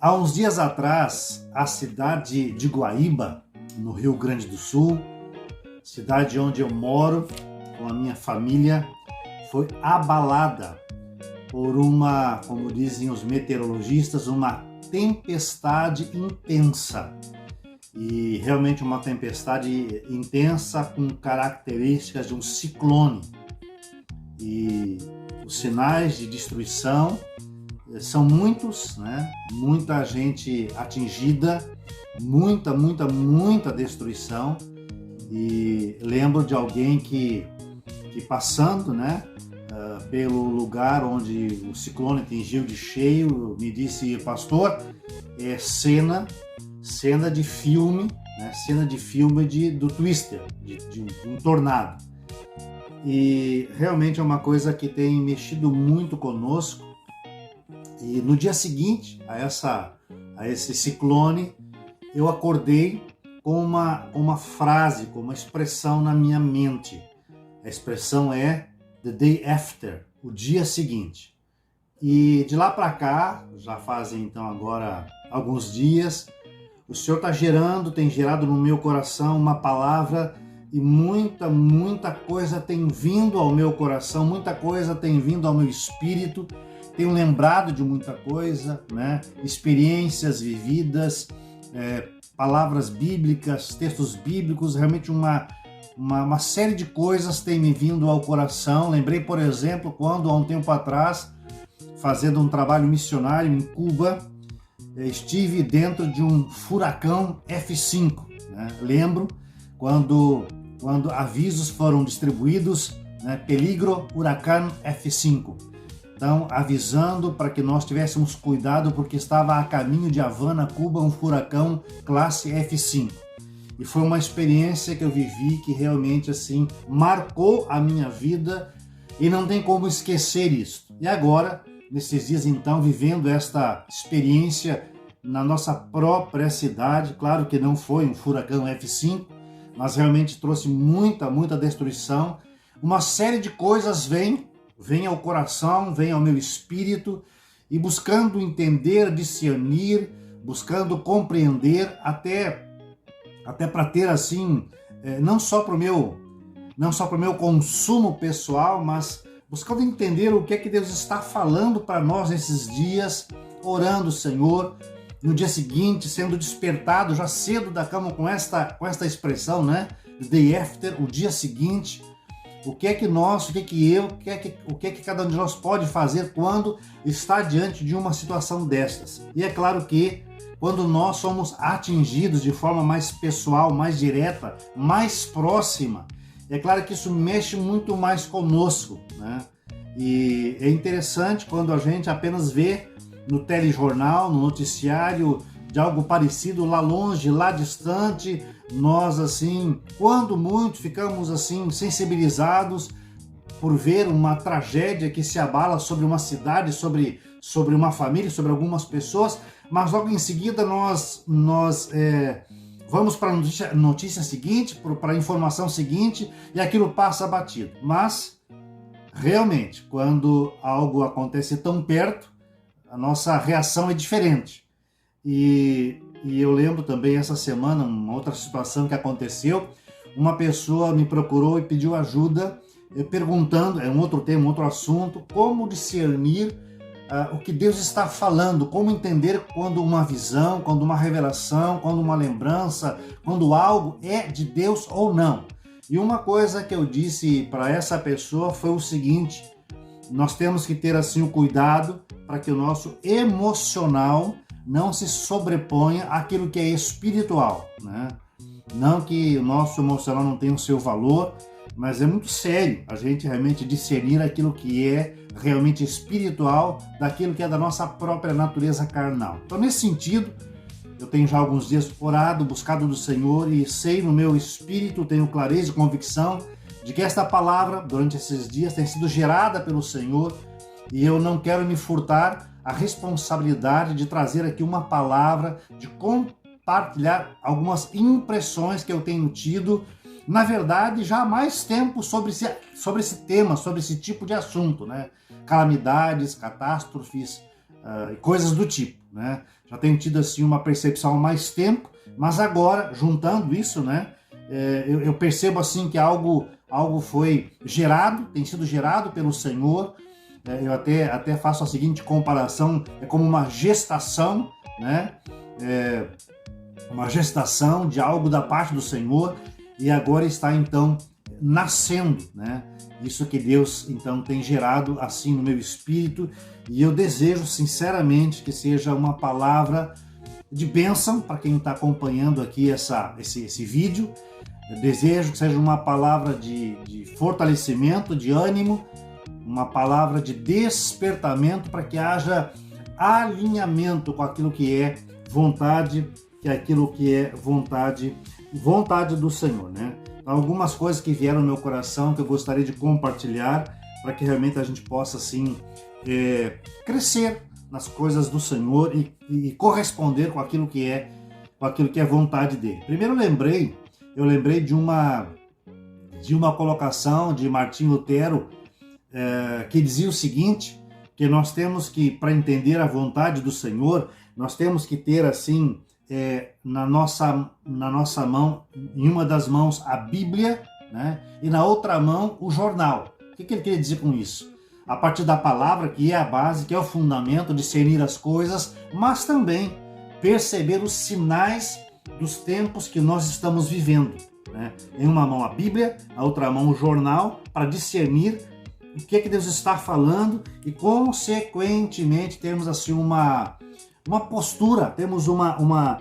Há uns dias atrás, a cidade de Guaíba, no Rio Grande do Sul, cidade onde eu moro com a minha família, foi abalada por uma, como dizem os meteorologistas, uma tempestade intensa. E realmente uma tempestade intensa com características de um ciclone. E os sinais de destruição são muitos, né? Muita gente atingida, muita destruição. E lembro de alguém que passando, né, pelo lugar onde o ciclone atingiu de cheio, me disse: pastor, é cena de filme, né? Cena de filme do Twister, de um tornado. E realmente é uma coisa que tem mexido muito conosco. E no dia seguinte a esse ciclone, eu acordei com uma frase, com uma expressão na minha mente. A expressão é the day after, o dia seguinte. E de lá para cá, já fazem então agora alguns dias, o Senhor tem gerado no meu coração uma palavra e muita coisa tem vindo ao meu coração, muita coisa tem vindo ao meu espírito. Tenho lembrado de muita coisa, né? Experiências vividas, palavras bíblicas, textos bíblicos, realmente uma série de coisas tem me vindo ao coração. Lembrei, por exemplo, quando há um tempo atrás, fazendo um trabalho missionário em Cuba, estive dentro de um furacão F5. Né? Lembro quando avisos foram distribuídos, né? Peligro Huracán F5. Então, avisando para que nós tivéssemos cuidado, porque estava a caminho de Havana, Cuba, um furacão classe F5. E foi uma experiência que eu vivi que realmente assim marcou a minha vida e não tem como esquecer isso. E agora, nesses dias então, vivendo esta experiência na nossa própria cidade, claro que não foi um furacão F5, mas realmente trouxe muita destruição. Uma série de coisas vem ao coração, vem ao meu espírito, e buscando entender, discernir, buscando compreender, até para ter assim, não só para o meu consumo pessoal, mas buscando entender o que é que Deus está falando para nós nesses dias, orando, Senhor, no dia seguinte, sendo despertado já cedo da cama com esta expressão, né? The day after, o dia seguinte. O que é que nós, o que é que cada um de nós pode fazer quando está diante de uma situação destas? E é claro que quando nós somos atingidos de forma mais pessoal, mais direta, mais próxima, é claro que isso mexe muito mais conosco, né? E é interessante quando a gente apenas vê no telejornal, no noticiário, de algo parecido lá longe, lá distante, nós assim, quando muito, ficamos assim sensibilizados por ver uma tragédia que se abala sobre uma cidade, sobre uma família, sobre algumas pessoas, mas logo em seguida nós vamos para a notícia seguinte, para a informação seguinte, e aquilo passa batido. Mas, realmente, quando algo acontece tão perto, a nossa reação é diferente. E eu lembro também essa semana, uma outra situação que aconteceu, uma pessoa me procurou e pediu ajuda, perguntando, é um outro tema, um outro assunto, como discernir o que Deus está falando, como entender quando uma visão, quando uma revelação, quando uma lembrança, quando algo é de Deus ou não. E uma coisa que eu disse para essa pessoa foi o seguinte: nós temos que ter assim o cuidado para que o nosso emocional não se sobreponha àquilo que é espiritual, né? Não que o nosso emocional não tenha o seu valor, mas é muito sério a gente realmente discernir aquilo que é realmente espiritual daquilo que é da nossa própria natureza carnal. Então, nesse sentido, eu tenho já alguns dias orado, buscado do Senhor, e sei no meu espírito, tenho clareza e convicção de que esta palavra, durante esses dias, tem sido gerada pelo Senhor, e eu não quero me furtar a responsabilidade de trazer aqui uma palavra, de compartilhar algumas impressões que eu tenho tido, na verdade, já há mais tempo sobre esse tema, sobre esse tipo de assunto, né? Calamidades, catástrofes, coisas do tipo, né? Já tenho tido assim uma percepção há mais tempo, mas agora, juntando isso, né, eu percebo assim que algo foi gerado, tem sido gerado pelo Senhor. Eu até faço a seguinte comparação, é como uma gestação, né? Uma gestação de algo da parte do Senhor e agora está então nascendo, né? Isso que Deus então tem gerado assim no meu espírito, e eu desejo sinceramente que seja uma palavra de bênção para quem está acompanhando aqui esse vídeo. Eu desejo que seja uma palavra de fortalecimento, de ânimo, uma palavra de despertamento para que haja alinhamento com aquilo que é vontade, vontade do Senhor, né? Algumas coisas que vieram no meu coração que eu gostaria de compartilhar para que realmente a gente possa assim crescer nas coisas do Senhor e corresponder com aquilo que é vontade dele. Primeiro eu lembrei de uma colocação de Martim Lutero que dizia o seguinte, que nós temos que, para entender a vontade do Senhor, nós temos que ter assim na nossa mão, em uma das mãos a Bíblia, né? E na outra mão o jornal. O que ele queria dizer com isso? A partir da palavra, que é a base, que é o fundamento, discernir as coisas, mas também perceber os sinais dos tempos que nós estamos vivendo, né? Em uma mão a Bíblia, na outra mão o jornal, para discernir o que Deus está falando e, consequentemente, temos assim uma postura, temos uma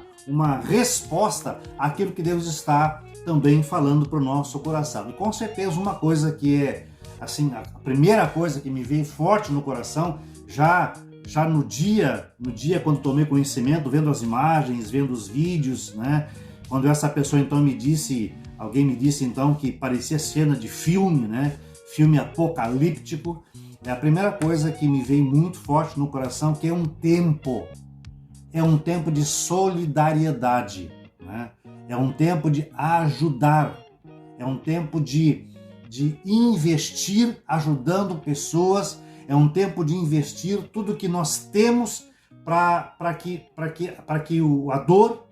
resposta àquilo que Deus está também falando para o nosso coração. E com certeza uma coisa que é assim, a primeira coisa que me veio forte no coração, já no dia quando tomei conhecimento, vendo as imagens, vendo os vídeos, né? Quando essa pessoa então alguém me disse então que parecia cena de filme, né? Filme apocalíptico. É a primeira coisa que me veio muito forte no coração, que é um tempo de solidariedade, né? É um tempo de ajudar, é um tempo de investir ajudando pessoas, é um tempo de investir tudo que nós temos para que a dor,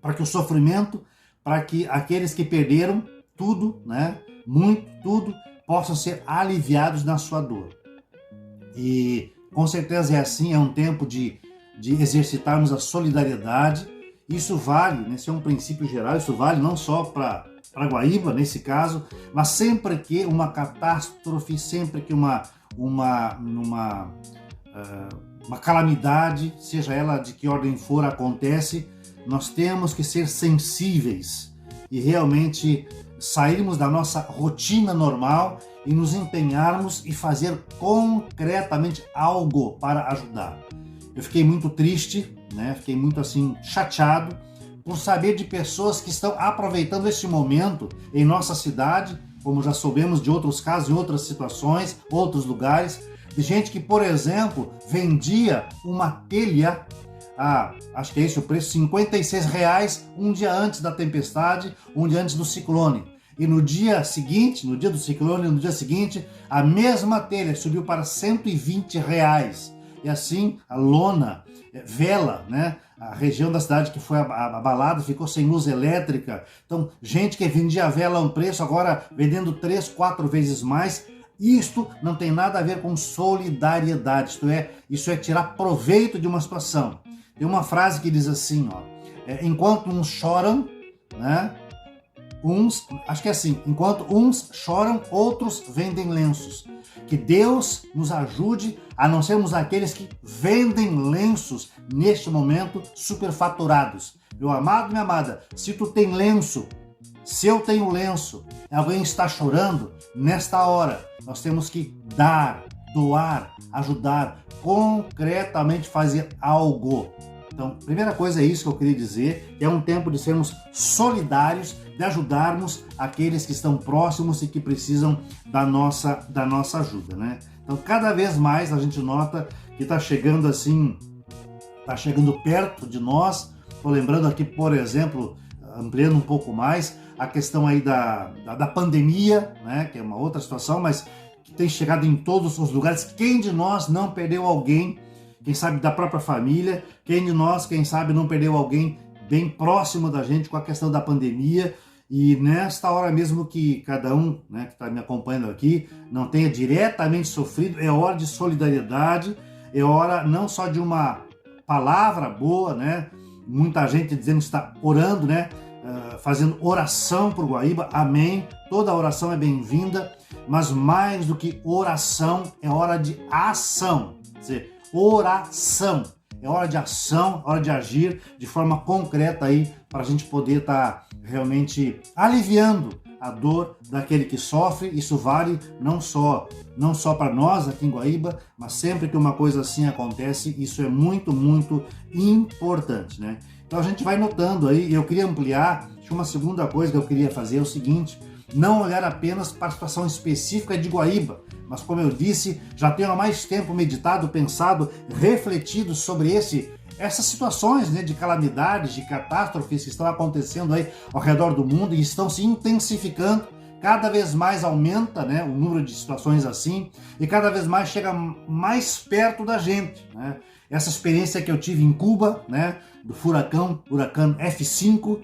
para que o sofrimento, para que aqueles que perderam tudo, né? Muito, tudo, possam ser aliviados na sua dor. E com certeza é assim, é um tempo de exercitarmos a solidariedade. Isso vale, né, esse é um princípio geral, isso vale não só para Guaíba, nesse caso, mas sempre que uma catástrofe, sempre que uma calamidade, seja ela de que ordem for, acontece, nós temos que ser sensíveis e realmente sairmos da nossa rotina normal e nos empenharmos e fazer concretamente algo para ajudar. Eu fiquei muito triste, né? Fiquei muito assim chateado por saber de pessoas que estão aproveitando este momento em nossa cidade, como já soubemos de outros casos, em outras situações, outros lugares, de gente que, por exemplo, vendia uma telha acho que é esse o preço, R$56 um dia antes da tempestade, um dia antes do ciclone. E no dia seguinte, no dia do ciclone, no dia seguinte, a mesma telha subiu para R$120. E assim, a lona, vela, né? A região da cidade que foi abalada ficou sem luz elétrica. Então, gente que vendia vela a um preço, agora vendendo 3, 4 vezes mais. Isto não tem nada a ver com solidariedade, isso é tirar proveito de uma situação. Tem uma frase que diz assim, enquanto uns choram, né? Acho que é assim, enquanto uns choram, outros vendem lenços. Que Deus nos ajude a não sermos aqueles que vendem lenços neste momento superfaturados. Meu amado, minha amada, se tu tem lenço, se eu tenho lenço, alguém está chorando, nesta hora nós temos que dar, doar, ajudar, concretamente fazer algo. Então, primeira coisa é isso que eu queria dizer, é um tempo de sermos solidários, de ajudarmos aqueles que estão próximos e que precisam da nossa ajuda, né? Então, cada vez mais a gente nota que está chegando assim, está chegando perto de nós. Estou lembrando aqui, por exemplo, ampliando um pouco mais, a questão aí da pandemia, né? Que é uma outra situação, mas que tem chegado em todos os lugares. Quem de nós não perdeu alguém quem sabe da própria família, quem de nós, quem sabe, não perdeu alguém bem próximo da gente com a questão da pandemia. E nesta hora mesmo que cada um, né, que está me acompanhando aqui não tenha diretamente sofrido, é hora de solidariedade, é hora não só de uma palavra boa, né? Muita gente dizendo que está orando, né? Fazendo oração por Guaíba, amém. Toda oração é bem-vinda, mas mais do que oração, é hora de ação. Quer dizer, oração. É hora de ação, hora de agir de forma concreta aí, para a gente poder estar realmente aliviando a dor daquele que sofre. Isso vale não só para nós aqui em Guaíba, mas sempre que uma coisa assim acontece, isso é muito, muito importante, né? Então a gente vai notando aí, eu queria ampliar, uma segunda coisa que eu queria fazer é o seguinte: não olhar apenas para a situação específica de Guaíba, mas como eu disse, já tenho há mais tempo meditado, pensado, refletido sobre essas situações, né, de calamidades, de catástrofes que estão acontecendo aí ao redor do mundo e estão se intensificando. Cada vez mais aumenta, né, o número de situações assim e cada vez mais chega mais perto da gente, né? Essa experiência que eu tive em Cuba, né, do furacão F5,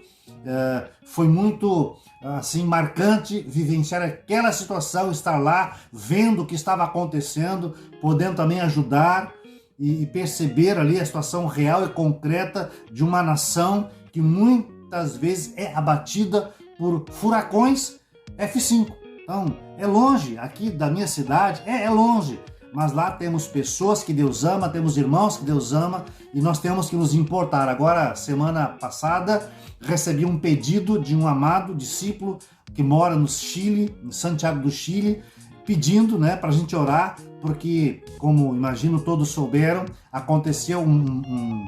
foi muito assim marcante vivenciar aquela situação, estar lá, vendo o que estava acontecendo, podendo também ajudar e perceber ali a situação real e concreta de uma nação que muitas vezes é abatida por furacões F5. Então, é longe aqui da minha cidade, é longe, mas lá temos pessoas que Deus ama, temos irmãos que Deus ama e nós temos que nos importar. Agora, semana passada, recebi um pedido de um amado discípulo que mora no Chile, em Santiago do Chile, pedindo, né, para a gente orar, porque, como imagino todos souberam, aconteceu um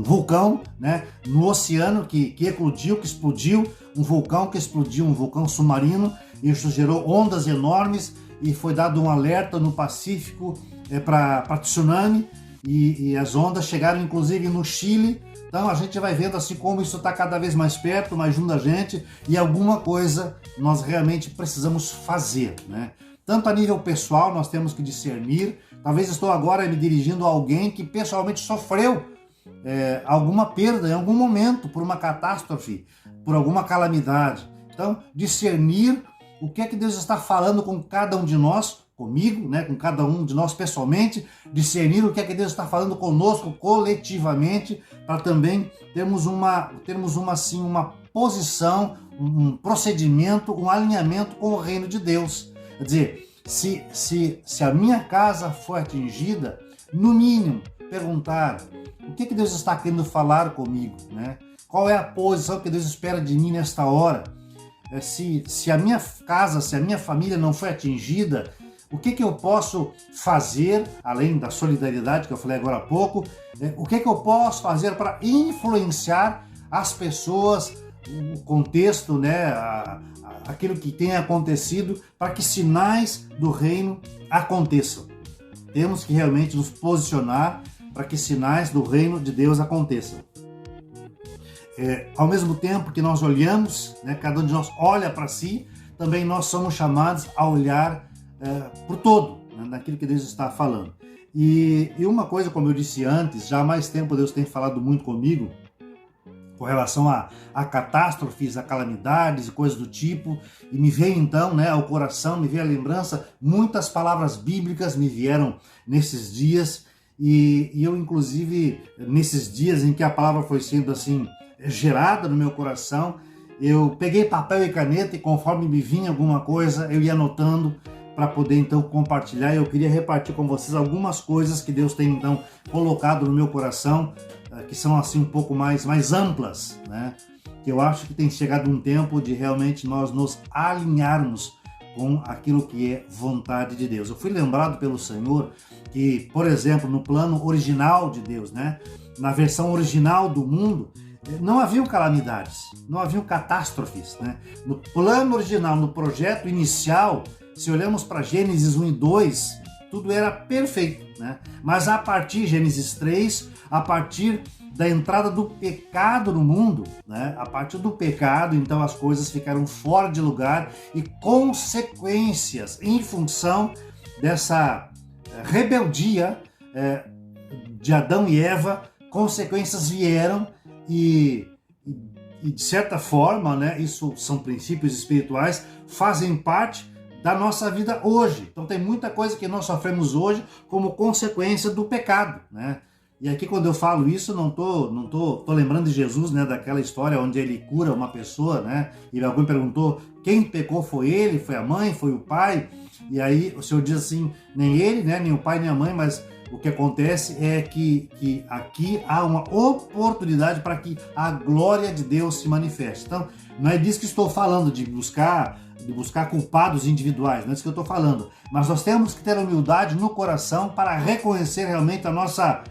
vulcão, né, no oceano que eclodiu, que explodiu, um vulcão que explodiu, um vulcão submarino, e isso gerou ondas enormes e foi dado um alerta no Pacífico para tsunami e as ondas chegaram inclusive no Chile. Então a gente vai vendo assim como isso está cada vez mais perto, mais junto da gente, e alguma coisa nós realmente precisamos fazer, né? Tanto a nível pessoal nós temos que discernir. Talvez estou agora me dirigindo a alguém que pessoalmente sofreu alguma perda em algum momento, por uma catástrofe, por alguma calamidade. Então, discernir o que é que Deus está falando com cada um de nós, comigo, né, com cada um de nós pessoalmente, discernir o que é que Deus está falando conosco coletivamente, para também termos uma posição, um procedimento, um alinhamento com o reino de Deus. Quer dizer, se a minha casa for atingida, no mínimo, perguntar o que Deus está querendo falar comigo, né? Qual é a posição que Deus espera de mim nesta hora? Se a minha casa, se a minha família não foi atingida, o que eu posso fazer, além da solidariedade que eu falei agora há pouco, o que eu posso fazer para influenciar as pessoas, o contexto, né, aquilo que tem acontecido, para que sinais do reino aconteçam. Temos que realmente nos posicionar para que sinais do reino de Deus aconteçam. Ao mesmo tempo que nós olhamos, né, cada um de nós olha para si, também nós somos chamados a olhar por todo, né, naquilo que Deus está falando. E uma coisa, como eu disse antes, já há mais tempo Deus tem falado muito comigo com relação a catástrofes, a calamidades e coisas do tipo, e me veio então, né, ao coração, me veio a lembrança, muitas palavras bíblicas me vieram nesses dias, e eu inclusive, nesses dias em que a palavra foi sendo assim, gerada no meu coração, eu peguei papel e caneta e conforme me vinha alguma coisa, eu ia anotando para poder então compartilhar. Eu queria repartir com vocês algumas coisas que Deus tem então colocado no meu coração, que são assim um pouco mais amplas, né? Que eu acho que tem chegado um tempo de realmente nós nos alinharmos com aquilo que é vontade de Deus. Eu fui lembrado pelo Senhor que, por exemplo, no plano original de Deus, né? Na versão original do mundo, não haviam calamidades, não haviam catástrofes, né? No plano original, no projeto inicial, se olhamos para Gênesis 1 e 2, tudo era perfeito, né? Mas a partir de Gênesis 3, a partir da entrada do pecado no mundo, né? A partir do pecado, então as coisas ficaram fora de lugar e consequências em função dessa rebeldia, de Adão e Eva, consequências vieram e de certa forma, né, isso são princípios espirituais, fazem parte da nossa vida hoje. Então tem muita coisa que nós sofremos hoje como consequência do pecado, né? E aqui quando eu falo isso, não tô lembrando de Jesus, né, daquela história onde ele cura uma pessoa, né? E alguém perguntou, quem pecou foi ele, foi a mãe, foi o pai? E aí o Senhor diz assim, nem ele, né, nem o pai, nem a mãe, mas o que acontece é que aqui há uma oportunidade para que a glória de Deus se manifeste. Então, não é disso que estou falando, de buscar culpados individuais, não é disso que eu estou falando. Mas nós temos que ter humildade no coração para reconhecer realmente a nossa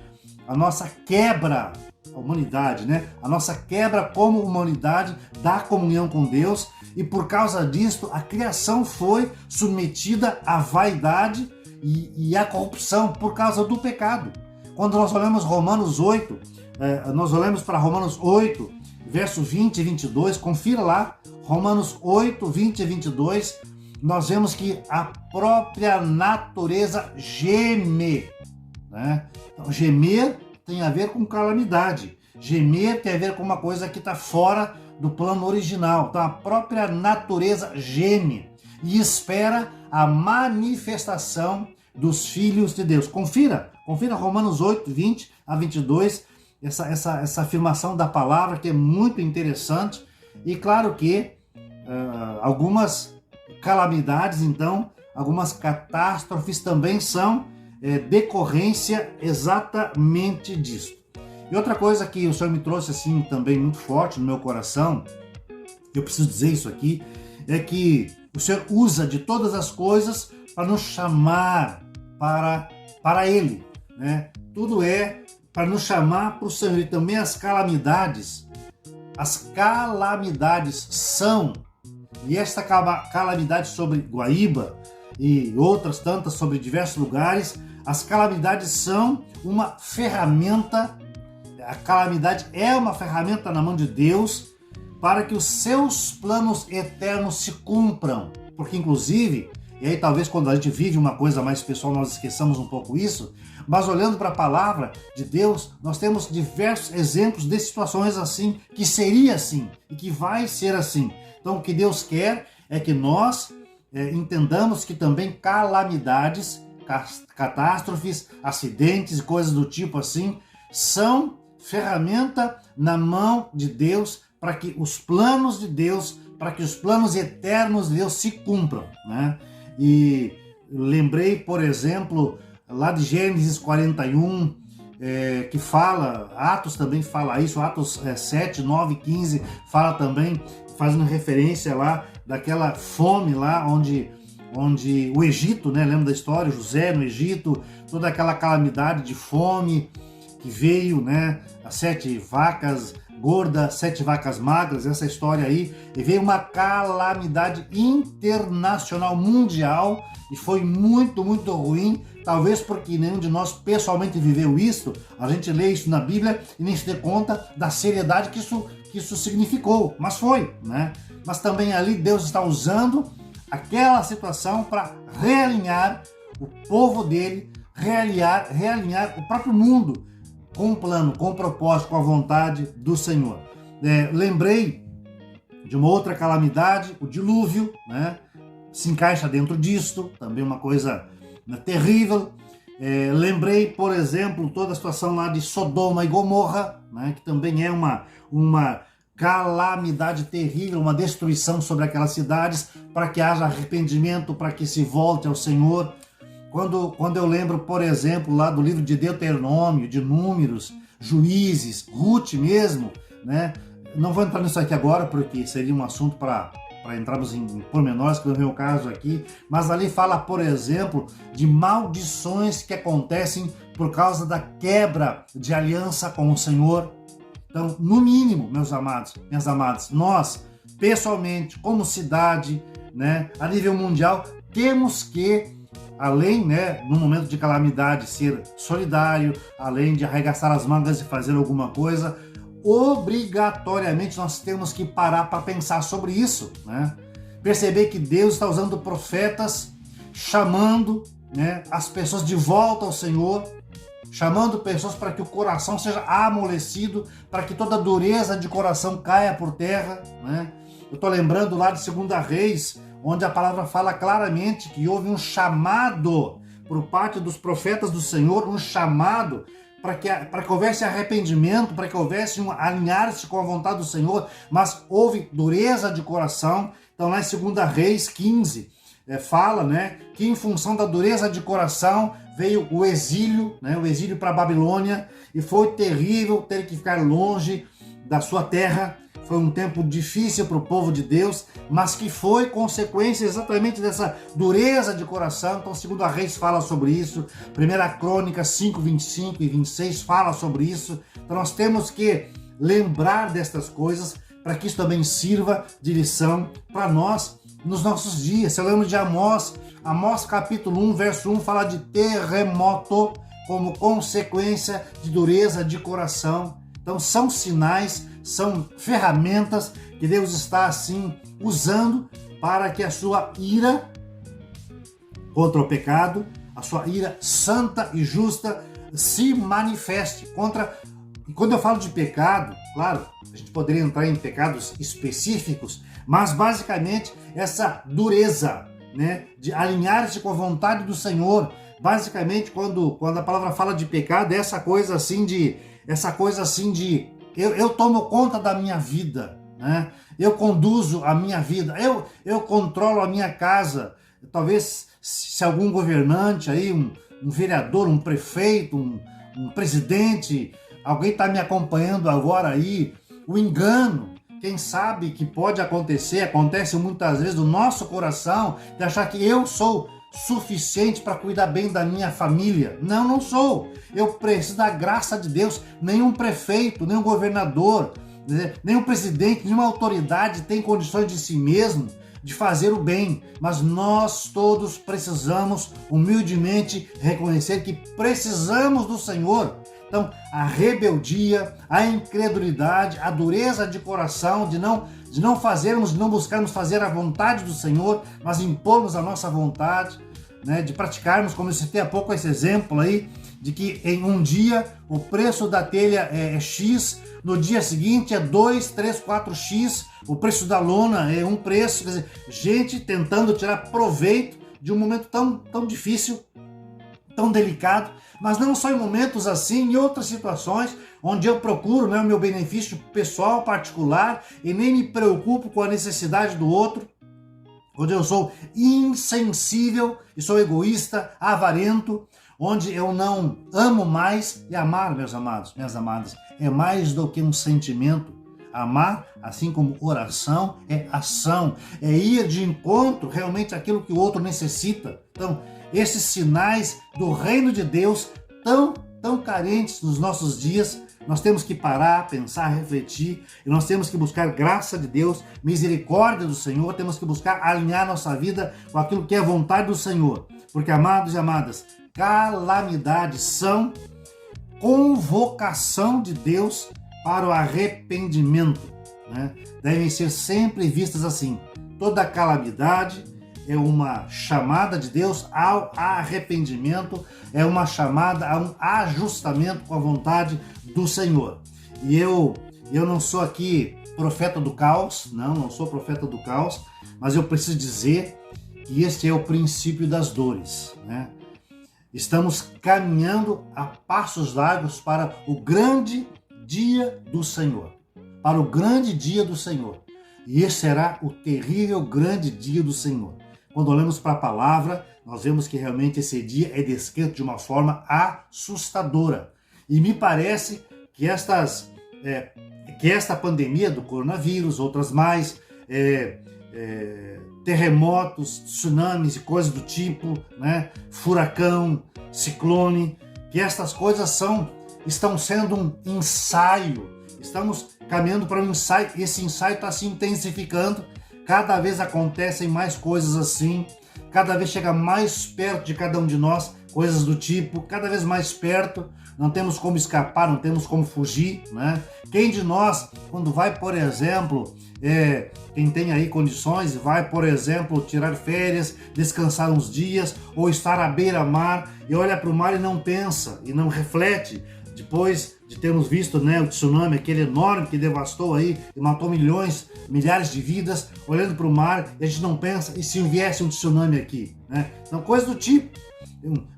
quebra, a humanidade, né? A nossa quebra como humanidade da comunhão com Deus, e por causa disso a criação foi submetida à vaidade e à corrupção por causa do pecado. Quando nós olhamos Romanos 8, nós olhamos para Romanos 8, verso 20 e 22, confira lá, Romanos 8, 20 e 22, nós vemos que a própria natureza geme, né? Então, gemer tem a ver com calamidade, gemer tem a ver com uma coisa que está fora do plano original. Então a própria natureza geme e espera a manifestação dos filhos de Deus. Confira Romanos 8, 20 a 22, essa afirmação da palavra que é muito interessante. E claro que algumas calamidades, então, algumas catástrofes também são decorrência exatamente disso. E outra coisa que o Senhor me trouxe assim também muito forte no meu coração, eu preciso dizer isso aqui, é que o Senhor usa de todas as coisas para nos chamar para Ele, né? Tudo é para nos chamar para o Senhor. E também as calamidades são, e esta calamidade sobre Guaíba e outras tantas sobre diversos lugares, as calamidades são uma ferramenta, a calamidade é uma ferramenta na mão de Deus para que os seus planos eternos se cumpram. Porque inclusive, e aí talvez quando a gente vive uma coisa mais pessoal nós esqueçamos um pouco isso, mas olhando para a palavra de Deus, nós temos diversos exemplos de situações assim, que seria assim e que vai ser assim. Então o que Deus quer é que nós entendamos que também calamidades, catástrofes, acidentes e coisas do tipo assim, são ferramenta na mão de Deus para que os planos de Deus, para que os planos eternos de Deus se cumpram, né? E lembrei, por exemplo, lá de Gênesis 41, que fala, Atos também fala isso, Atos 7, 9, 15, fala também, fazendo referência lá daquela fome lá onde o Egito, né, lembra da história, José no Egito, toda aquela calamidade de fome que veio, né, as 7 vacas gordas, 7 vacas magras, essa história aí, e veio uma calamidade internacional, mundial, e foi muito, muito ruim, talvez porque nenhum de nós pessoalmente viveu isso, a gente lê isso na Bíblia e nem se dê conta da seriedade que isso significou, mas foi, né? Mas também ali Deus está usando aquela situação para realinhar o povo dele, realinhar o próprio mundo com um plano, com um propósito, com a vontade do Senhor. Lembrei de uma outra calamidade, o dilúvio, né? Se encaixa dentro disto, também uma coisa terrível. Lembrei, por exemplo, toda a situação lá de Sodoma e Gomorra, né? Que também é uma calamidade terrível, uma destruição sobre aquelas cidades, para que haja arrependimento, para que se volte ao Senhor. Quando eu lembro, por exemplo, lá do livro de Deuteronômio, de Números, Juízes, Ruth mesmo, né? Não vou entrar nisso aqui agora, porque seria um assunto para entrarmos em pormenores, que não é o meu caso aqui, mas ali fala, por exemplo, de maldições que acontecem por causa da quebra de aliança com o Senhor. Então, no mínimo, meus amados, minhas amadas, nós, pessoalmente, como cidade, né, a nível mundial, temos que, além, né, no momento de calamidade, ser solidário, além de arregaçar as mangas e fazer alguma coisa, obrigatoriamente nós temos que parar para pensar sobre isso, né? Perceber que Deus está usando profetas, chamando, né, as pessoas de volta ao Senhor, chamando pessoas para que o coração seja amolecido, para que toda dureza de coração caia por terra, né? Eu estou lembrando lá de 2 Reis, onde a palavra fala claramente que houve um chamado por parte dos profetas do Senhor, um chamado para que houvesse arrependimento, para que houvesse um alinhar-se com a vontade do Senhor, mas houve dureza de coração. Então lá em 2 Reis 15, fala, né, que em função da dureza de coração veio o exílio, né, o exílio para a Babilônia, e foi terrível ter que ficar longe da sua terra. Foi um tempo difícil para o povo de Deus, mas que foi consequência exatamente dessa dureza de coração. Então, 2 Reis fala sobre isso, 1 Crônicas 5, 25 e 26 fala sobre isso. Então, nós temos que lembrar destas coisas para que isso também sirva de lição para nós nos nossos dias. Se eu lembro de Amós capítulo 1, verso 1, fala de terremoto como consequência de dureza de coração. Então, são sinais, são ferramentas que Deus está assim usando para que a sua ira contra o pecado, a sua ira santa e justa se manifeste contra. E quando eu falo de pecado, claro, a gente poderia entrar em pecados específicos, mas basicamente essa dureza, né, de alinhar-se com a vontade do Senhor. Basicamente, quando a palavra fala de pecado, é essa coisa assim de eu tomo conta da minha vida, né? Eu conduzo a minha vida, eu controlo a minha casa. Talvez se algum governante aí, um vereador, um prefeito, um presidente, alguém está me acompanhando agora aí, o engano, quem sabe que pode acontecer, acontece muitas vezes no nosso coração, de achar que eu sou suficiente para cuidar bem da minha família. Não, não sou. Eu preciso da graça de Deus. Nenhum prefeito, nenhum governador, nenhum presidente, nenhuma autoridade tem condições de si mesmo de fazer o bem. Mas nós todos precisamos humildemente reconhecer que precisamos do Senhor. Então, a rebeldia, a incredulidade, a dureza de coração de não buscarmos fazer a vontade do Senhor, mas impormos a nossa vontade, né, de praticarmos, como eu citei há pouco esse exemplo aí, de que em um dia o preço da telha é X, no dia seguinte é 2, 3, 4X, o preço da lona é um preço. Quer dizer, gente tentando tirar proveito de um momento tão difícil, tão delicado, mas não só em momentos assim, em outras situações, onde eu procuro, né, o meu benefício pessoal, particular, e nem me preocupo com a necessidade do outro, onde eu sou insensível e sou egoísta, avarento, onde eu não amo mais. E amar, meus amados, minhas amadas, é mais do que um sentimento. Amar, assim como oração, é ação, é ir de encontro realmente àquilo que o outro necessita. Então, esses sinais do reino de Deus tão carentes nos nossos dias, nós temos que parar, pensar, refletir, e nós temos que buscar graça de Deus, misericórdia do Senhor, temos que buscar alinhar nossa vida com aquilo que é a vontade do Senhor. Porque, amados e amadas, calamidades são convocação de Deus para o arrependimento, né? Devem ser sempre vistas assim. Toda calamidade é uma chamada de Deus ao arrependimento, é uma chamada a um ajustamento com a vontade do Senhor. E eu não sou aqui profeta do caos, não sou profeta do caos, mas eu preciso dizer que este é o princípio das dores, né? Estamos caminhando a passos largos para o grande dia do Senhor, para o grande dia do Senhor. E esse será o terrível grande dia do Senhor. Quando olhamos para a palavra, nós vemos que realmente esse dia é descrito de uma forma assustadora. E me parece que esta pandemia do coronavírus, outras mais, terremotos, tsunamis e coisas do tipo, né, furacão, ciclone, que estas coisas estão sendo um ensaio. Estamos caminhando para um ensaio, esse ensaio está se intensificando. Cada vez acontecem mais coisas assim, cada vez chega mais perto de cada um de nós, coisas do tipo, cada vez mais perto, não temos como escapar, não temos como fugir, né? Quem de nós, quando vai, por exemplo, quem tem aí condições, vai, por exemplo, tirar férias, descansar uns dias, ou estar à beira-mar e olha para o mar e não pensa, e não reflete, depois de termos visto, né, o tsunami, aquele enorme que devastou aí e matou milhares de vidas, olhando para o mar, e a gente não pensa, e se viesse um tsunami aqui, né? Então, coisa do tipo.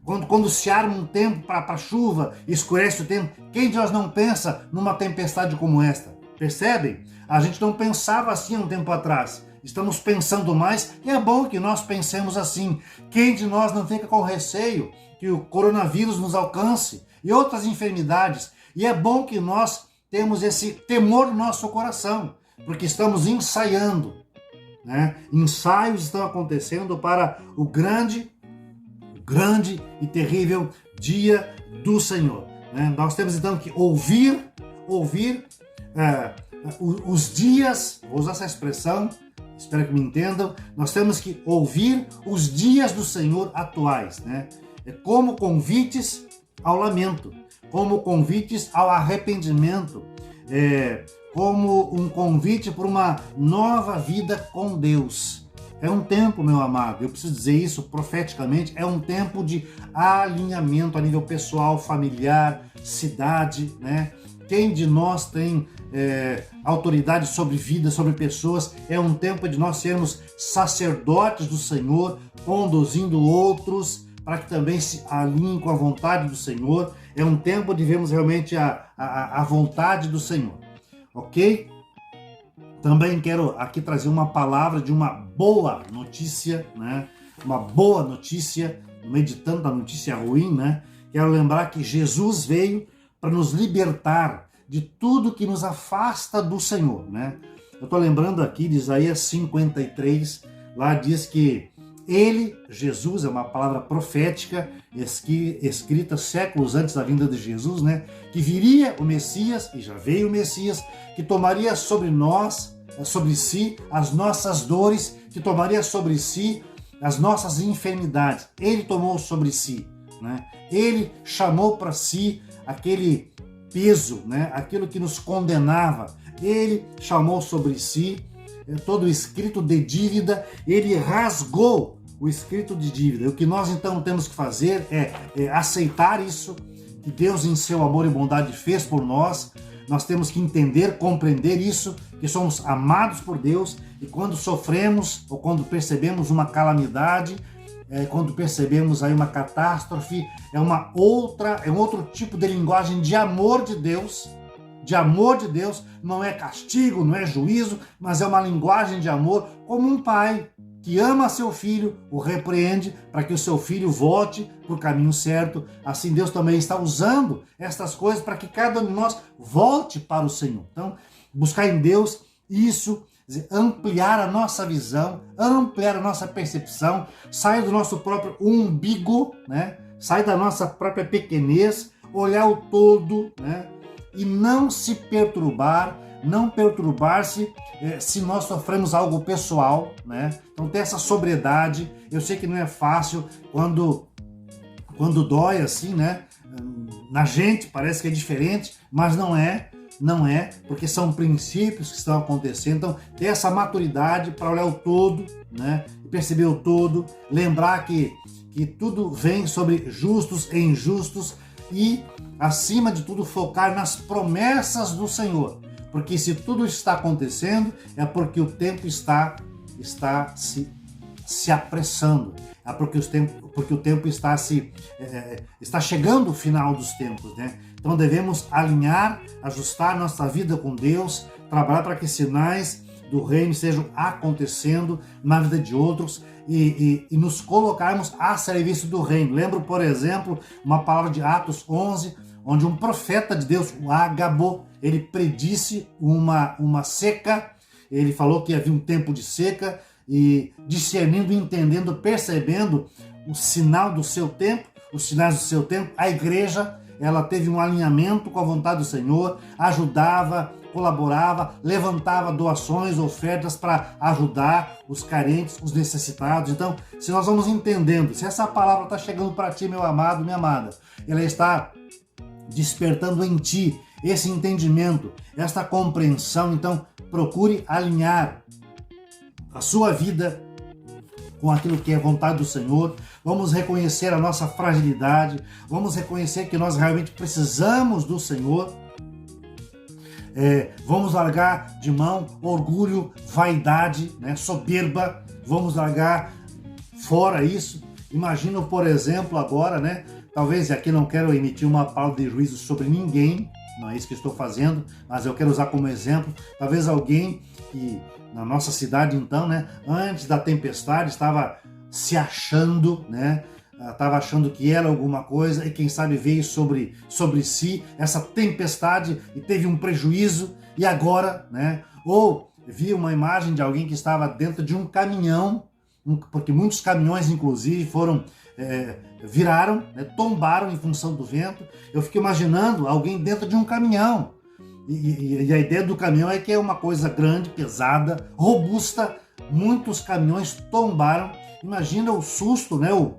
Quando se arma um tempo para chuva, escurece o tempo, quem de nós não pensa numa tempestade como esta? Percebem? A gente não pensava assim um tempo atrás. Estamos pensando mais e é bom que nós pensemos assim. Quem de nós não fica com receio que o coronavírus nos alcance e outras enfermidades? E é bom que nós temos esse temor no nosso coração, porque estamos ensaiando, né? Ensaios estão acontecendo para o grande e terrível dia do Senhor, né? Nós temos então que ouvir os dias, vou usar essa expressão, espero que me entendam, nós temos que ouvir os dias do Senhor atuais, né? Como convites ao lamento, como convites ao arrependimento, como um convite para uma nova vida com Deus. É um tempo, meu amado, eu preciso dizer isso profeticamente, é um tempo de alinhamento a nível pessoal, familiar, cidade, né? Quem de nós tem autoridade sobre vida, sobre pessoas? É um tempo de nós sermos sacerdotes do Senhor, conduzindo outros para que também se alinhem com a vontade do Senhor. É um tempo de vermos realmente a vontade do Senhor, ok? Também quero aqui trazer uma palavra de uma boa notícia, né? Uma boa notícia, meditando na notícia ruim, né? Quero lembrar que Jesus veio para nos libertar de tudo que nos afasta do Senhor, né? Eu estou lembrando aqui de Isaías 53, lá diz que ele, Jesus, é uma palavra profética, escrita séculos antes da vinda de Jesus, né? Que viria o Messias, e já veio o Messias, que tomaria sobre si as nossas dores, que tomaria sobre si as nossas enfermidades. Ele tomou sobre si, né? Ele chamou para si aquele peso, né? Aquilo que nos condenava. Ele chamou sobre si todo o escrito de dívida, ele rasgou o escrito de dívida. O que nós então temos que fazer é aceitar isso, que Deus em seu amor e bondade fez por nós. Nós temos que entender, compreender isso, que somos amados por Deus, e quando sofremos ou quando percebemos uma calamidade, quando percebemos aí uma catástrofe, é um outro tipo de linguagem de amor de Deus. De amor de Deus, não é castigo, não é juízo, mas é uma linguagem de amor, como um pai que ama seu filho, o repreende para que o seu filho volte para o caminho certo. Assim Deus também está usando estas coisas para que cada um de nós volte para o Senhor. Então, buscar em Deus isso, ampliar a nossa visão, ampliar a nossa percepção, sair do nosso próprio umbigo, né? Sair da nossa própria pequenez, olhar o todo, né? E não se perturbar, não perturbar-se se nós sofremos algo pessoal, né? Então ter essa sobriedade. Eu sei que não é fácil quando dói assim, né? Na gente parece que é diferente, mas não é, porque são princípios que estão acontecendo. Então ter essa maturidade para olhar o todo, né? Perceber o todo, lembrar que tudo vem sobre justos e injustos e, acima de tudo, focar nas promessas do Senhor. Porque se tudo está acontecendo, é porque o tempo está se apressando. É porque o tempo está chegando o final dos tempos, né? Então devemos alinhar, ajustar nossa vida com Deus, trabalhar para que sinais do reino estejam acontecendo na vida de outros e nos colocarmos a serviço do reino. Lembro, por exemplo, uma palavra de Atos 11, onde um profeta de Deus, o Agabo, ele predisse uma seca. Ele falou que havia um tempo de seca e discernindo, entendendo, percebendo o sinal do seu tempo, os sinais do seu tempo, a igreja, ela teve um alinhamento com a vontade do Senhor, ajudava, colaborava, levantava doações, ofertas para ajudar os carentes, os necessitados. Então, se nós vamos entendendo, se essa palavra está chegando para ti, meu amado, minha amada, ela está despertando em ti esse entendimento, esta compreensão, então procure alinhar a sua vida com aquilo que é vontade do Senhor. Vamos reconhecer a nossa fragilidade, vamos reconhecer que nós realmente precisamos do Senhor. Vamos largar de mão orgulho, vaidade, né, soberba, vamos largar fora isso. Imagina, por exemplo, agora, né, talvez, e aqui não quero emitir uma palavra de juízo sobre ninguém, não é isso que estou fazendo, mas eu quero usar como exemplo, talvez alguém que na nossa cidade então, né, antes da tempestade estava se achando, né, estava achando que era alguma coisa e quem sabe veio sobre si essa tempestade e teve um prejuízo e agora, né, ou vi uma imagem de alguém que estava dentro de um caminhão, porque muitos caminhões inclusive viraram, né, tombaram em função do vento. Eu fico imaginando alguém dentro de um caminhão e a ideia do caminhão é que é uma coisa grande, pesada, robusta. Muitos caminhões tombaram. Imagina o susto, né, o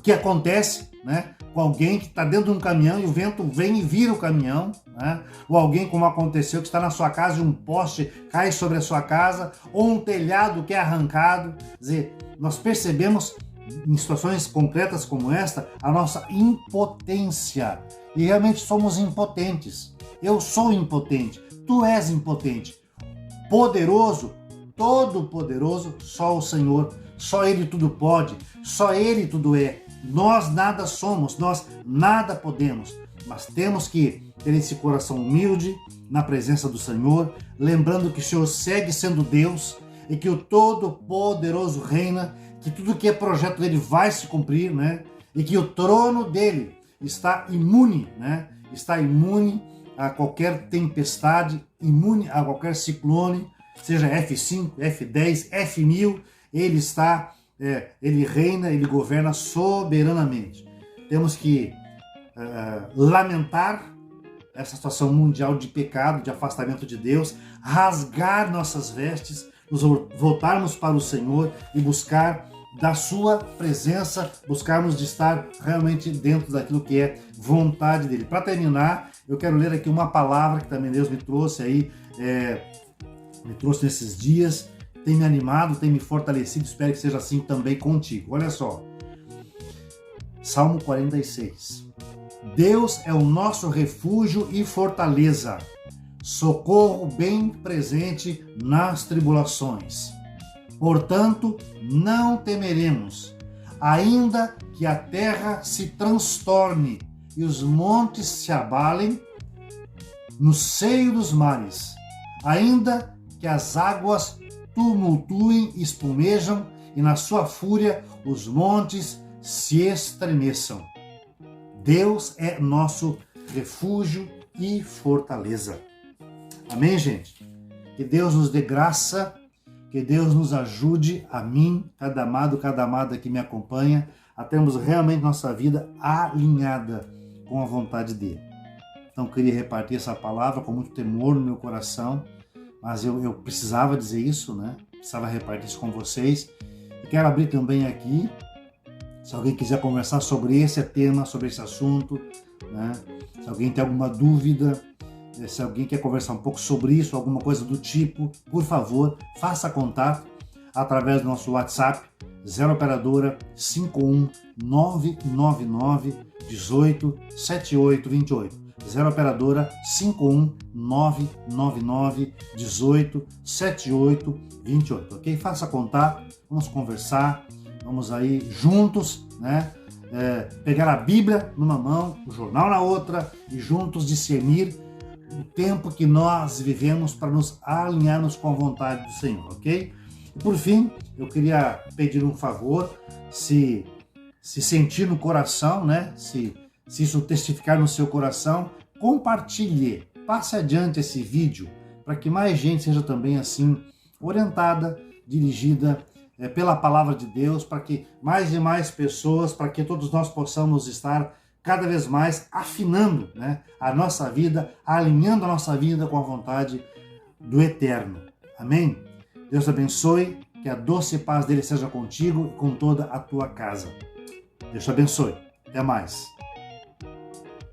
que acontece, né, com alguém que está dentro de um caminhão e o vento vem e vira o caminhão, né? Ou alguém, como aconteceu, que está na sua casa e um poste cai sobre a sua casa, ou um telhado que é arrancado. Quer dizer, nós percebemos em situações concretas como esta a nossa impotência, e realmente somos impotentes. Eu sou impotente, tu és impotente. Poderoso, todo-poderoso, só o Senhor. Só Ele tudo pode, só Ele tudo é. Nós nada somos, nós nada podemos, mas temos que ter esse coração humilde na presença do Senhor, lembrando que o Senhor segue sendo Deus e que o Todo-Poderoso reina, que tudo que é projeto dele vai se cumprir, né? E que o trono dele está imune, né? Está imune a qualquer tempestade, imune a qualquer ciclone, seja F5, F10, F1000, ele está, ele reina, ele governa soberanamente. Temos que lamentar essa situação mundial de pecado, de afastamento de Deus, rasgar nossas vestes, nos voltarmos para o Senhor e buscar da sua presença, buscarmos de estar realmente dentro daquilo que é vontade dele. Para terminar, eu quero ler aqui uma palavra que também Deus me trouxe aí, me trouxe nesses dias, tem me animado, tem me fortalecido, espero que seja assim também contigo. Olha só, Salmo 46. Deus é o nosso refúgio e fortaleza, socorro bem presente nas tribulações. Portanto, não temeremos, ainda que a terra se transtorne e os montes se abalem no seio dos mares, ainda que as águas tumultuem e espumejam e na sua fúria os montes se estremeçam. Deus é nosso refúgio e fortaleza. Amém, gente? Que Deus nos dê graça, que Deus nos ajude, a mim, cada amada que me acompanha, a termos realmente nossa vida alinhada com a vontade dele. Então, eu queria repartir essa palavra com muito temor no meu coração, mas eu precisava dizer isso, né? Precisava repartir isso com vocês. E quero abrir também aqui, se alguém quiser conversar sobre esse tema, sobre esse assunto, né? Se alguém tem alguma dúvida, se alguém quer conversar um pouco sobre isso, alguma coisa do tipo, por favor, faça contato através do nosso WhatsApp, 0 operadora 51 999 18 78 28. 0 operadora 51 999 18 78 28, ok? Faça contato, vamos conversar, vamos aí juntos, né? Pegar a Bíblia numa mão, o jornal na outra e juntos discernir o tempo que nós vivemos para nos alinharmos com a vontade do Senhor, ok? E por fim, eu queria pedir um favor, se sentir no coração, né? Se isso testificar no seu coração, compartilhe, passe adiante esse vídeo para que mais gente seja também assim orientada, dirigida pela palavra de Deus, para que mais e mais pessoas, para que todos nós possamos estar cada vez mais afinando, né, a nossa vida, alinhando a nossa vida com a vontade do Eterno. Amém? Deus te abençoe, que a doce paz dele seja contigo e com toda a tua casa. Deus te abençoe. Até mais.